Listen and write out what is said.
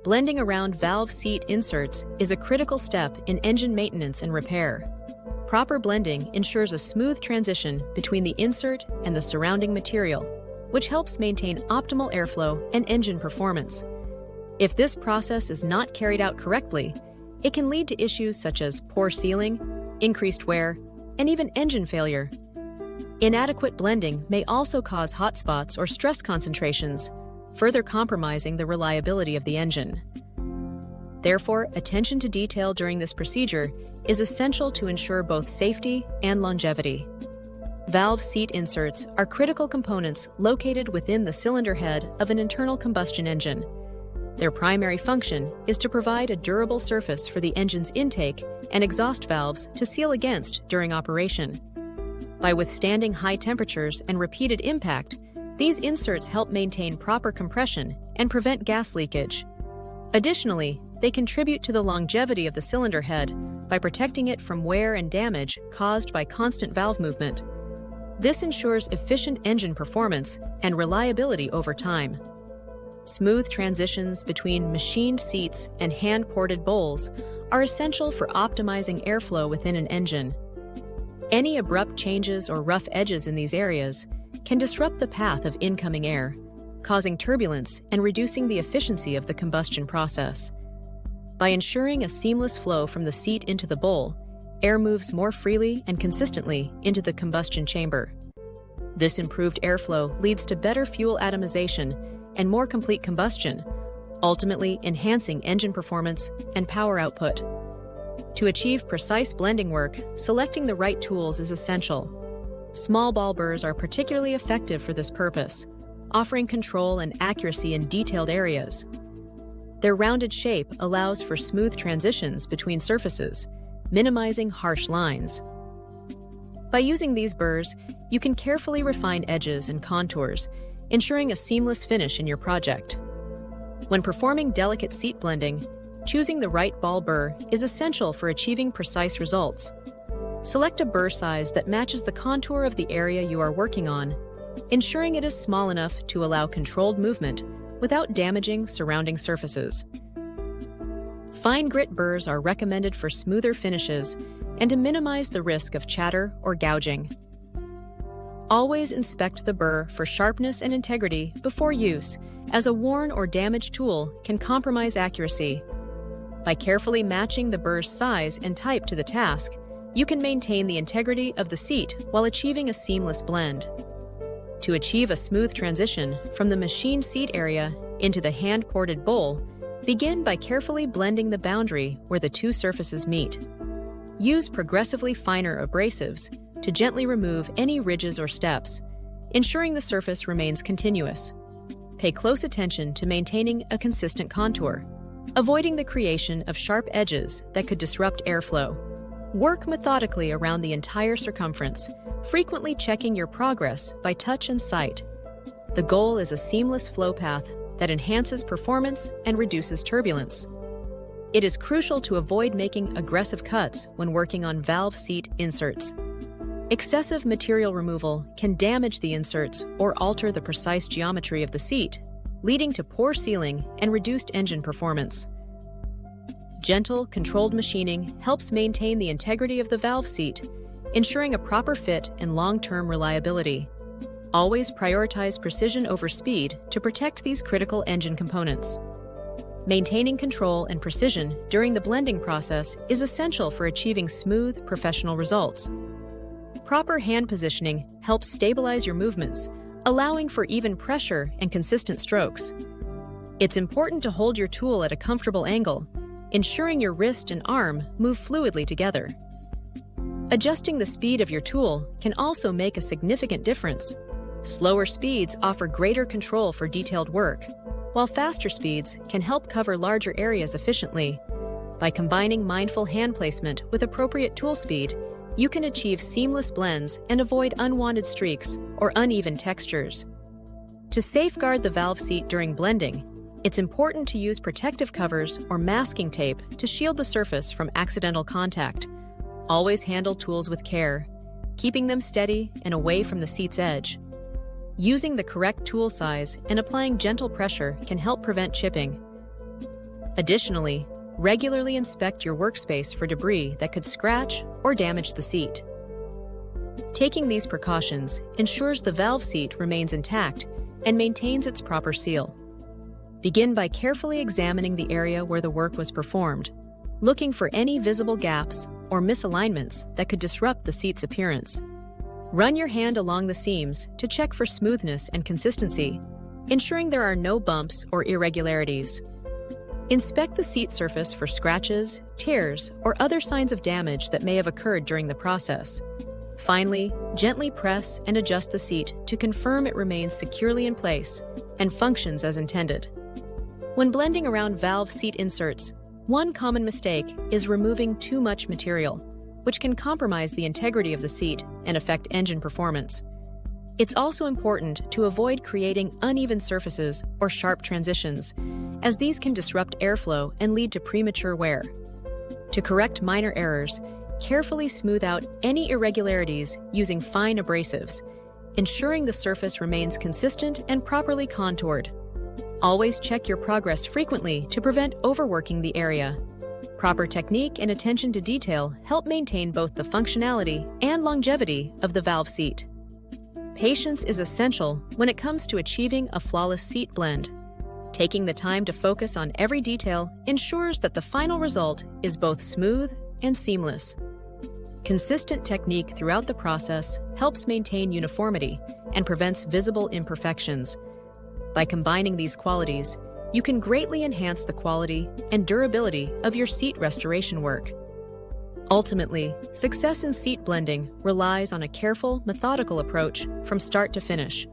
Blending around valve seat inserts is a critical step in engine maintenance and repair. Proper blending ensures a smooth transition between the insert and the surrounding material, which helps maintain optimal airflow and engine performance. If this process is not carried out correctly, it can lead to issues such as poor sealing, increased wear, and even engine failure. Inadequate blending may also cause hot spots or stress concentrations, further compromising the reliability of the engine. Therefore, attention to detail during this procedure is essential to ensure both safety and longevity. Valve seat inserts are critical components located within the cylinder head of an internal combustion engine. Their primary function is to provide a durable surface for the engine's intake and exhaust valves to seal against during operation. By withstanding high temperatures and repeated impact, these inserts help maintain proper compression and prevent gas leakage. Additionally, they contribute to the longevity of the cylinder head by protecting it from wear and damage caused by constant valve movement. This ensures efficient engine performance and reliability over time. Smooth transitions between machined seats and hand-ported bowls are essential for optimizing airflow within an engine. Any abrupt changes or rough edges in these areas can disrupt the path of incoming air, causing turbulence and reducing the efficiency of the combustion process. By ensuring a seamless flow from the seat into the bowl, air moves more freely and consistently into the combustion chamber. This improved airflow leads to better fuel atomization and more complete combustion, ultimately enhancing engine performance and power output. To achieve precise blending work, selecting the right tools is essential. Small ball burrs are particularly effective for this purpose, offering control and accuracy in detailed areas. Their rounded shape allows for smooth transitions between surfaces, minimizing harsh lines. By using these burrs, you can carefully refine edges and contours, ensuring a seamless finish in your project. When performing delicate seat blending, choosing the right ball burr is essential for achieving precise results. Select a burr size that matches the contour of the area you are working on, ensuring it is small enough to allow controlled movement without damaging surrounding surfaces. Fine grit burrs are recommended for smoother finishes and to minimize the risk of chatter or gouging. Always inspect the burr for sharpness and integrity before use, as a worn or damaged tool can compromise accuracy. By carefully matching the burr's size and type to the task, you can maintain the integrity of the seat while achieving a seamless blend. To achieve a smooth transition from the machined seat area into the hand-ported bowl, begin by carefully blending the boundary where the two surfaces meet. Use progressively finer abrasives to gently remove any ridges or steps, ensuring the surface remains continuous. Pay close attention to maintaining a consistent contour, avoiding the creation of sharp edges that could disrupt airflow. Work methodically around the entire circumference, frequently checking your progress by touch and sight. The goal is a seamless flow path that enhances performance and reduces turbulence. It is crucial to avoid making aggressive cuts when working on valve seat inserts. Excessive material removal can damage the inserts or alter the precise geometry of the seat, leading to poor sealing and reduced engine performance. Gentle, controlled machining helps maintain the integrity of the valve seat, ensuring a proper fit and long-term reliability. Always prioritize precision over speed to protect these critical engine components. Maintaining control and precision during the blending process is essential for achieving smooth, professional results. Proper hand positioning helps stabilize your movements, allowing for even pressure and consistent strokes. It's important to hold your tool at a comfortable angle, ensuring your wrist and arm move fluidly together. Adjusting the speed of your tool can also make a significant difference. Slower speeds offer greater control for detailed work, while faster speeds can help cover larger areas efficiently. By combining mindful hand placement with appropriate tool speed, you can achieve seamless blends and avoid unwanted streaks or uneven textures. To safeguard the valve seat during blending, it's important to use protective covers or masking tape to shield the surface from accidental contact. Always handle tools with care, keeping them steady and away from the seat's edge. Using the correct tool size and applying gentle pressure can help prevent chipping. Additionally, regularly inspect your workspace for debris that could scratch or damage the seat. Taking these precautions ensures the valve seat remains intact and maintains its proper seal. Begin by carefully examining the area where the work was performed, looking for any visible gaps or misalignments that could disrupt the seat's appearance. Run your hand along the seams to check for smoothness and consistency, ensuring there are no bumps or irregularities. Inspect the seat surface for scratches, tears, or other signs of damage that may have occurred during the process. Finally, gently press and adjust the seat to confirm it remains securely in place and functions as intended. When blending around valve seat inserts, one common mistake is removing too much material, which can compromise the integrity of the seat and affect engine performance. It's also important to avoid creating uneven surfaces or sharp transitions, as these can disrupt airflow and lead to premature wear. To correct minor errors, carefully smooth out any irregularities using fine abrasives, ensuring the surface remains consistent and properly contoured. Always check your progress frequently to prevent overworking the area. Proper technique and attention to detail help maintain both the functionality and longevity of the valve seat. Patience is essential when it comes to achieving a flawless seat blend. Taking the time to focus on every detail ensures that the final result is both smooth and seamless. Consistent technique throughout the process helps maintain uniformity and prevents visible imperfections. By combining these qualities, you can greatly enhance the quality and durability of your seat restoration work. Ultimately, success in seat blending relies on a careful, methodical approach from start to finish.